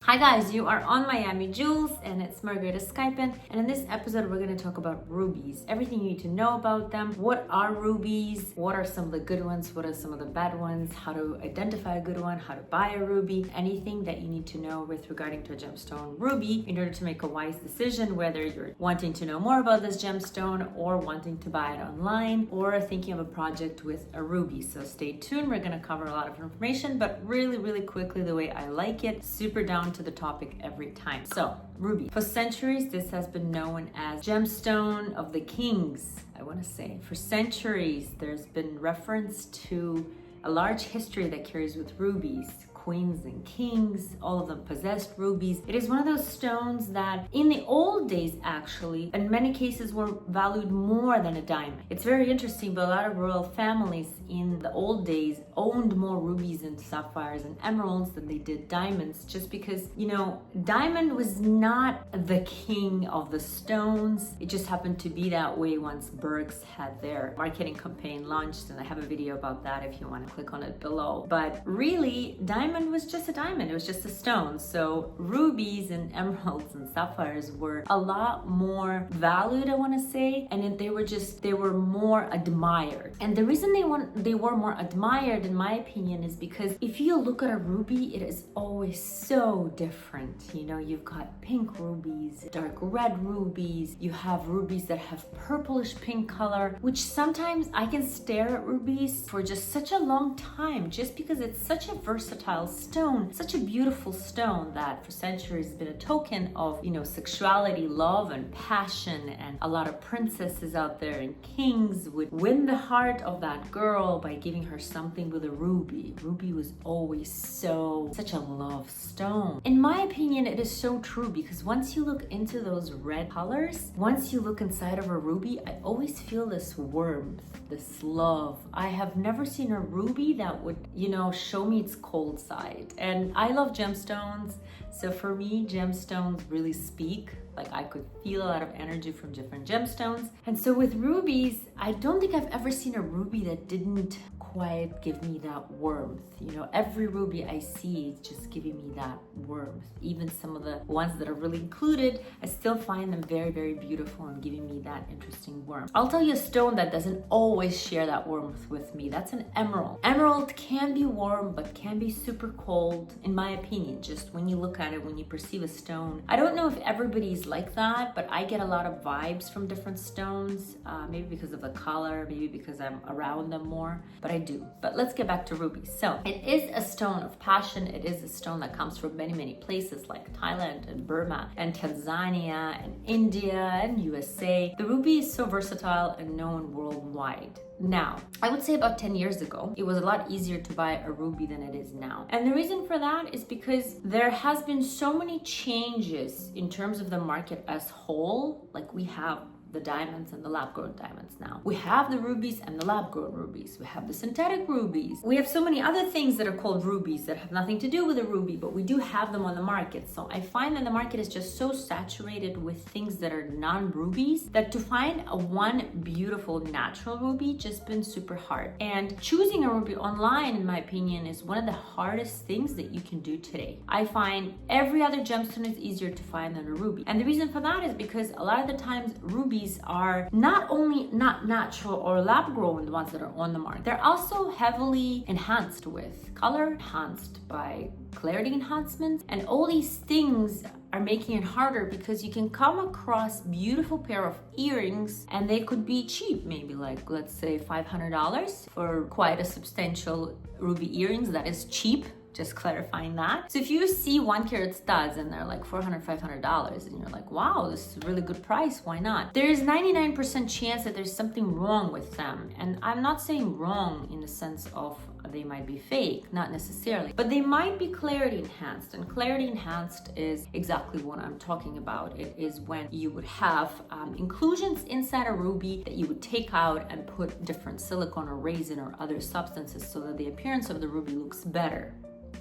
Hi guys, you are on Miami Jewels and it's Margarita Skypin, and in this episode we're going to talk about rubies. Everything you need to know about them. What are rubies? What are some of the good ones? What are some of the bad ones? How to identify a good one? How to buy a ruby? Anything that you need to know with regarding to a gemstone ruby in order to make a wise decision, whether you're wanting to know more about this gemstone or wanting to buy it online or thinking of a project with a ruby. So stay tuned. We're going to cover a lot of information, but really quickly the way I like it, super down to the topic every time. So ruby. For centuries, this has been known as gemstone of the kings. I want to say for centuries, there's been reference to a large history that carries with rubies. Queens and kings, all of them possessed rubies. It is one of those stones that in the old days actually, in many cases were valued more than a diamond. It's very interesting, but a lot of royal families in the old days owned more rubies and sapphires and emeralds than they did diamonds, just because, you know, diamond was not the king of the stones. It just happened to be that way once Bergs had their marketing campaign launched, and I have a video about that if you want to click on it below. But really, diamond was just a diamond, it was just a stone. So rubies and emeralds and sapphires were a lot more valued, I want to say, and they were more admired. And the reason they were more admired, in my opinion, is because if you look at a ruby, it is always so different. You know, you've got pink rubies, dark red rubies, you have rubies that have purplish pink color, which sometimes I can stare at rubies for just such a long time, just because it's such a versatile stone, such a beautiful stone that for centuries has been a token of, you know, sexuality, love, and passion. And a lot of princesses out there and kings would win the heart of that girl by giving her something with a ruby. Ruby was always such a love stone. In my opinion, it is so true, because once you look into those red colors, once you look inside of a ruby, I always feel this warmth, this love. I have never seen a ruby that would, you know, show me its cold side. And I love gemstones, so for me, gemstones really speak. Like, I could feel a lot of energy from different gemstones. And so with rubies, I don't think I've ever seen a ruby that didn't quite give me that warmth. You know, every ruby I see is just giving me that warmth. Even some of the ones that are really included, I still find them very beautiful and giving me that interesting warmth. I'll tell you a stone that doesn't always share that warmth with me. That's an emerald. Emerald can be warm, but can be super cold, in my opinion, just when you look at it, when you perceive a stone. I don't know if everybody's like that, but I get a lot of vibes from different stones, maybe because of the color, maybe because I'm around them more, but I do. But let's get back to rubies. So it is a stone of passion. It is a stone that comes from many places like Thailand and Burma and Tanzania and India and USA. The ruby is so versatile and known worldwide. Now, I would say about 10 years ago, it was a lot easier to buy a ruby than it is now. And the reason for that is because there has been so many changes in terms of the market as whole. Like, we have the diamonds and the lab-grown diamonds now. We have the rubies and the lab-grown rubies. We have the synthetic rubies. We have so many other things that are called rubies that have nothing to do with a ruby, but we do have them on the market. So I find that the market is just so saturated with things that are non-rubies that to find a one beautiful natural ruby just been super hard. And choosing a ruby online, in my opinion, is one of the hardest things that you can do today. I find every other gemstone is easier to find than a ruby. And the reason for that is because a lot of the times rubies are not only not natural or lab-grown, the ones that are on the market, they're also heavily enhanced with color, enhanced by clarity enhancements, and all these things are making it harder because you can come across beautiful pair of earrings and they could be cheap, maybe like, let's say $500 for quite a substantial ruby earrings. That is cheap. Just clarifying that. So if you see 1 carat studs and they're like $400, $500 and you're like, wow, this is a really good price, why not? There is 99% chance that there's something wrong with them. And I'm not saying wrong in the sense of they might be fake, not necessarily, but they might be clarity enhanced. And clarity enhanced is exactly what I'm talking about. It is when you would have inclusions inside a ruby that you would take out and put different silicone or resin or other substances so that the appearance of the ruby looks better.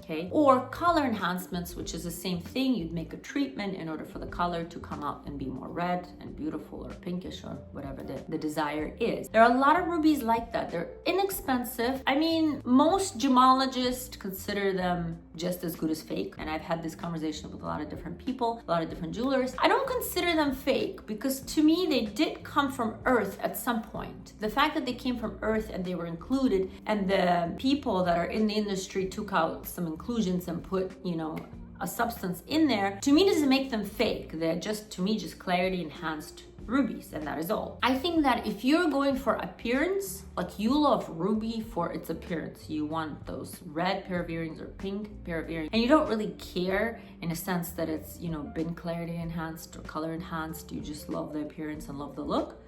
okay? Or color enhancements, which is the same thing. You'd make a treatment in order for the color to come out and be more red and beautiful or pinkish or whatever the desire is. There are a lot of rubies like that. They're inexpensive. I mean, most gemologists consider them just as good as fake. And I've had this conversation with a lot of different people, a lot of different jewelers. I don't consider them fake because to me, they did come from Earth at some point. The fact that they came from Earth and they were included, and the people that are in the industry took out some inclusions and put, a substance in there, to me doesn't make them fake. They're just, to me, just clarity enhanced rubies, and that is all. I think that if you're going for appearance, like you love ruby for its appearance, you want those red pair of earrings or pink pair of earrings, and you don't really care in a sense that it's, been clarity enhanced or color enhanced, you just love the appearance and love the look,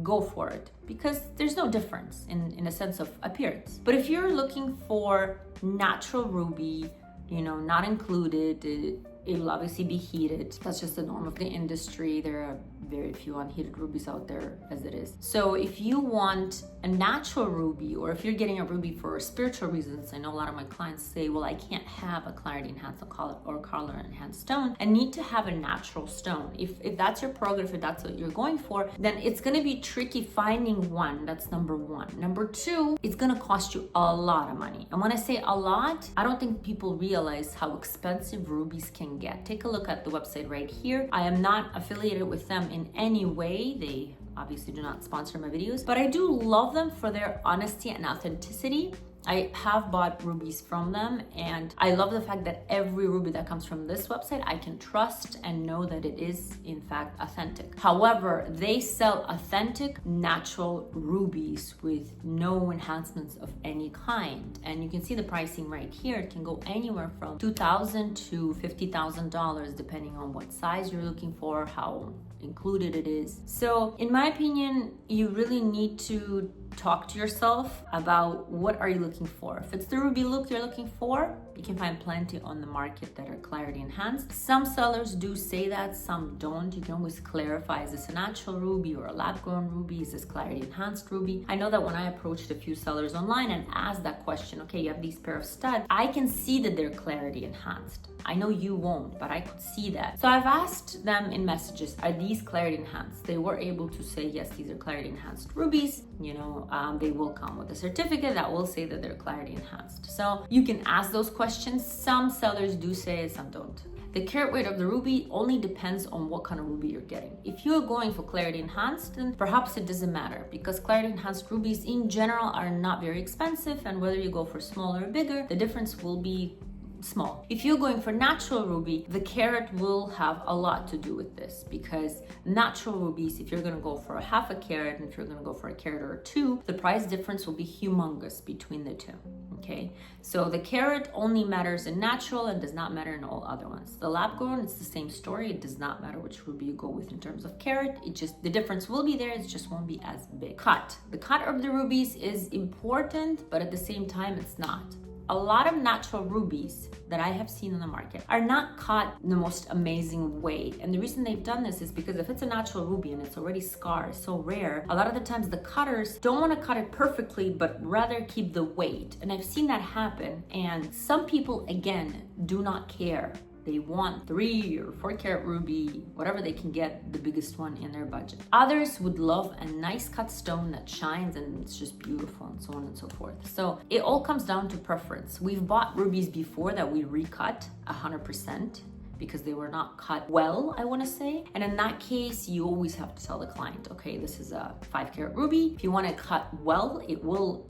go for it, because there's no difference in a sense of appearance. But if you're looking for natural ruby, not included, it will obviously be heated. That's just the norm of the industry. There are very few unheated rubies out there as it is. So if you want a natural ruby, or if you're getting a ruby for spiritual reasons, I know a lot of my clients say, well, I can't have a clarity enhanced or color enhanced stone. I need to have a natural stone. If that's your program, if that's what you're going for, then it's gonna be tricky finding one. That's number one. Number two, it's gonna cost you a lot of money. And when I say a lot, I don't think people realize how expensive rubies can get. Take a look at the website right here. I am not affiliated with them in any way. They obviously do not sponsor my videos, but I do love them for their honesty and authenticity. I have bought rubies from them, and I love the fact that every ruby that comes from this website I can trust and know that it is in fact authentic. However, they sell authentic natural rubies with no enhancements of any kind, and you can see the pricing right here. It can go anywhere from $2,000 to $50,000 depending on what size you're looking for, how included it is. So in my opinion, you really need to talk to yourself about what are you looking for. If it's the ruby look you're looking for, you can find plenty on the market that are clarity enhanced. Some sellers do say that, some don't. You can always clarify, is this a natural ruby or a lab grown ruby? Is this clarity enhanced ruby? I know that when I approached a few sellers online and asked that question, okay, you have these pair of studs, I can see that they're clarity enhanced. I know you won't, but I could see that. So I've asked them in messages, are these clarity enhanced? They were able to say, yes, these are clarity enhanced rubies. They will come with a certificate that will say that they're clarity enhanced. So you can ask those questions. Some sellers do say it, some don't. The carat weight of the ruby only depends on what kind of ruby you're getting. If you're going for clarity enhanced, then perhaps it doesn't matter, because clarity enhanced rubies in general are not very expensive, and whether you go for smaller or bigger, the difference will be small. If you're going for natural ruby, the carat will have a lot to do with this, because natural rubies, if you're going to go for a half a carat and if you're going to go for a carat or two, the price difference will be humongous between the two. Okay, so the carat only matters in natural and does not matter in all other ones. The lab grown, it's the same story. It does not matter which ruby you go with in terms of carat. It just, the difference will be there. It just won't be as big. Cut. The cut of the rubies is important, but at the same time, it's not. A lot of natural rubies that I have seen on the market are not cut in the most amazing way. And the reason they've done this is because if it's a natural ruby and it's already scarce, so rare, a lot of the times the cutters don't want to cut it perfectly, but rather keep the weight. And I've seen that happen. And some people, again, do not care. They want 3 or 4 carat ruby, whatever they can get, the biggest one in their budget. Others would love a nice cut stone that shines and it's just beautiful, and so on and so forth. So it all comes down to preference. We've bought rubies before that we recut 100%. Because they were not cut well, I want to say. And in that case, you always have to tell the client, okay, this is a 5 carat ruby. If you want it cut well, it will,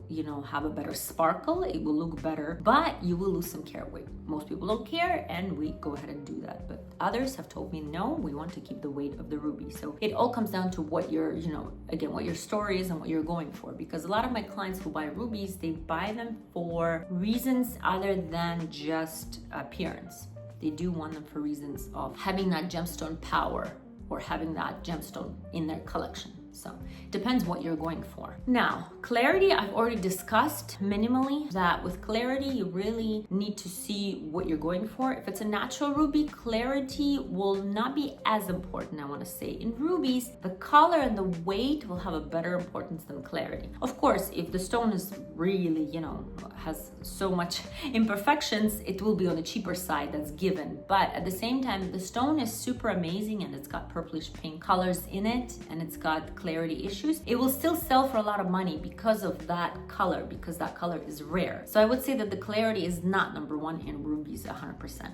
have a better sparkle. It will look better, but you will lose some carat weight. Most people don't care, and we go ahead and do that. But others have told me, no, we want to keep the weight of the ruby. So it all comes down to what your, again, what your story is and what you're going for. Because a lot of my clients who buy rubies, they buy them for reasons other than just appearance. They do want them for reasons of having that gemstone power or having that gemstone in their collection. So depends what you're going for. Now, clarity, I've already discussed minimally that with clarity, you really need to see what you're going for. If it's a natural ruby, clarity will not be as important, I want to say. In rubies, the color and the weight will have a better importance than clarity. Of course, if the stone is really, has so much imperfections, it will be on the cheaper side, that's given. But at the same time, the stone is super amazing and it's got purplish pink colors in it and it's got clarity issues, it will still sell for a lot of money because of that color, because that color is rare. So I would say that the clarity is not number one in rubies 100%.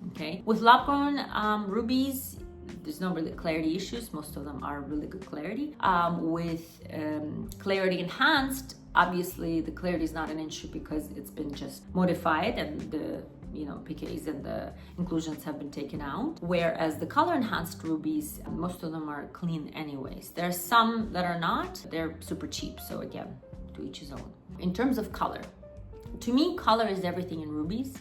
Okay, with lab-grown rubies, there's no really clarity issues. Most of them are really good clarity. With clarity enhanced, obviously the clarity is not an issue because it's been just modified and the PKs and the inclusions have been taken out. Whereas the color enhanced rubies, most of them are clean anyways. There are some that are not, they're super cheap. So again, to each his own. In terms of color, to me, color is everything in rubies.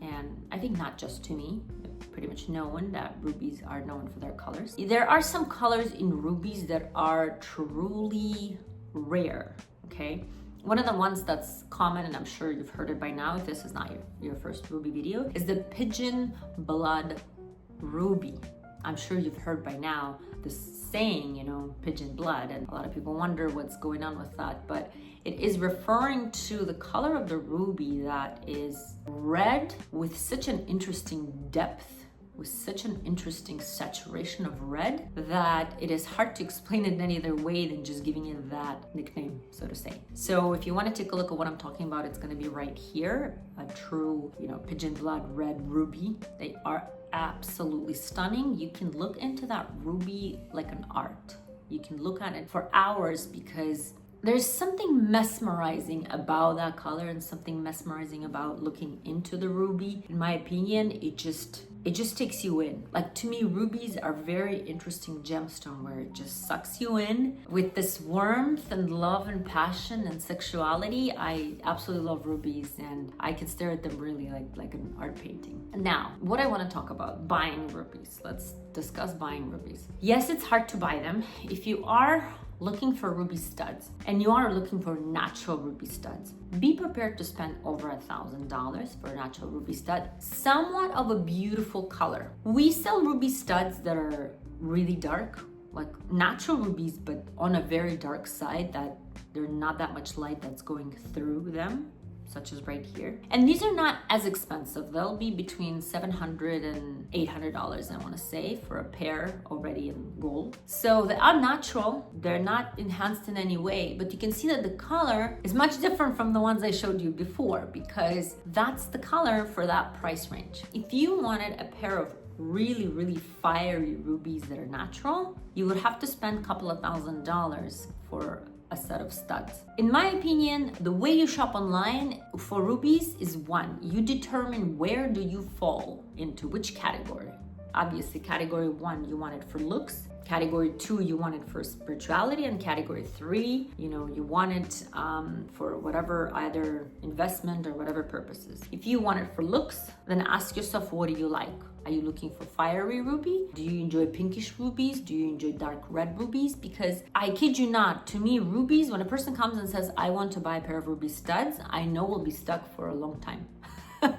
And I think not just to me, pretty much known that rubies are known for their colors. There are some colors in rubies that are truly rare, okay? One of the ones that's common, and I'm sure you've heard it by now, if this is not your first ruby video, is the pigeon blood ruby. I'm sure you've heard by now this saying, pigeon blood, and a lot of people wonder what's going on with that, but it is referring to the color of the ruby that is red with such an interesting depth, with such an interesting saturation of red that it is hard to explain it in any other way than just giving it that nickname, so to say. So if you want to take a look at what I'm talking about, it's going to be right here, a true, pigeon blood red ruby. They are absolutely stunning. You can look into that ruby like an art. You can look at it for hours because there's something mesmerizing about that color and something mesmerizing about looking into the ruby. In my opinion, it just takes you in. Like, to me, rubies are very interesting gemstone where it just sucks you in with this warmth and love and passion and sexuality. I absolutely love rubies and I can stare at them really like an art painting. Now, what I want to talk about, buying rubies. Let's discuss buying rubies. Yes, it's hard to buy them. If you are looking for ruby studs and you are looking for natural ruby studs, be prepared to spend over $1,000 for a natural ruby stud, somewhat of a beautiful color. We sell ruby studs that are really dark, like natural rubies, but on a very dark side, that there's not that much light that's going through them, such as right here. And these are not as expensive. They'll be between $700 and $800, I want to say, for a pair already in gold. So they are natural. They're not enhanced in any way, but you can see that the color is much different from the ones I showed you before because that's the color for that price range. If you wanted a pair of really, really fiery rubies that are natural, you would have to spend a couple of $1,000s for a set of studs. In my opinion, the way you shop online for rubies is one, you determine where do you fall into which category. Obviously, category 1, you want it for looks. Category 2, you want it for spirituality. And category 3, you want it for whatever, either investment or whatever purposes. If you want it for looks, then ask yourself, what do you like? Are you looking for fiery ruby? Do you enjoy pinkish rubies? Do you enjoy dark red rubies? Because I kid you not, to me, rubies, when a person comes and says, I want to buy a pair of ruby studs, I know we'll be stuck for a long time.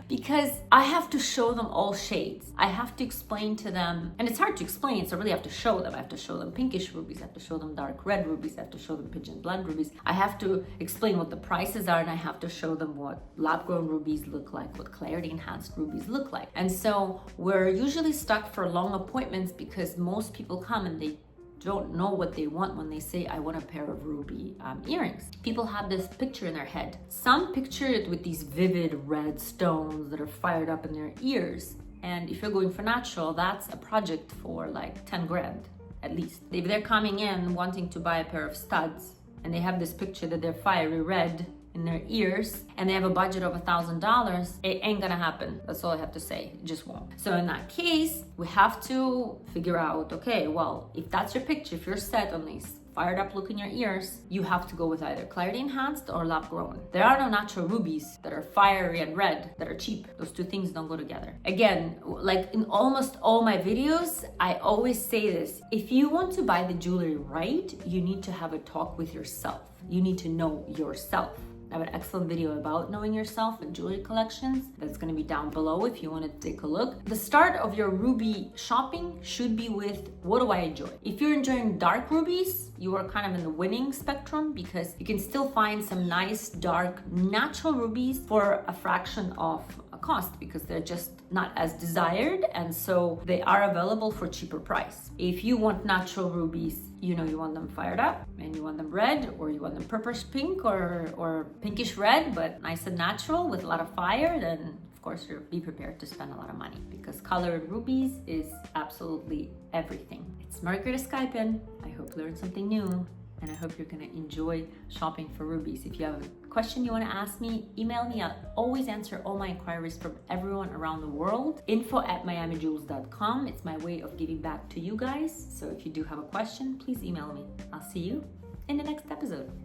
Because I have to show them all shades. I have to explain to them, and it's hard to explain, so I really have to show them. I have to show them pinkish rubies, I have to show them dark red rubies, I have to show them pigeon blood rubies. I have to explain what the prices are, and I have to show them what lab-grown rubies look like, what clarity-enhanced rubies look like. And so we're usually stuck for long appointments because most people come and they don't know what they want when they say, I want a pair of ruby earrings. People have this picture in their head. Some picture it with these vivid red stones that are fired up in their ears. And if you're going for natural, that's a project for like 10 grand at least. If they're coming in wanting to buy a pair of studs and they have this picture that they're fiery red in their ears and they have a budget of $1,000, it ain't gonna happen. That's all I have to say. It just won't. So in that case, we have to figure out, okay, well, if that's your picture, if you're set on these fired up look in your ears, you have to go with either clarity enhanced or lab grown. There are no natural rubies that are fiery and red that are cheap. Those two things don't go together. Again, like in almost all my videos, I always say this: if you want to buy the jewelry right, you need to have a talk with yourself. You need to know yourself. I have an excellent video about knowing yourself and jewelry collections that's going to be down below if you want to take a look. The start of your ruby shopping should be with, what do I enjoy? If you're enjoying dark rubies, you are kind of in the winning spectrum, because you can still find some nice dark natural rubies for a fraction of a cost, because they're just not as desired, and so they are available for cheaper price. If you want natural rubies, you know, you want them fired up and you want them red, or you want them purplish pink or pinkish red, but nice and natural with a lot of fire, then of course you'll be prepared to spend a lot of money, because colored rubies is absolutely everything. It's Margaret Skypen. I hope you learned something new, and I hope you're gonna enjoy shopping for rubies. If you have a question you want to ask me, email me. I'll always answer all my inquiries from everyone around the world. info@miamijewels.com. It's my way of giving back to you guys. So if you do have a question, please email me. I'll see you in the next episode.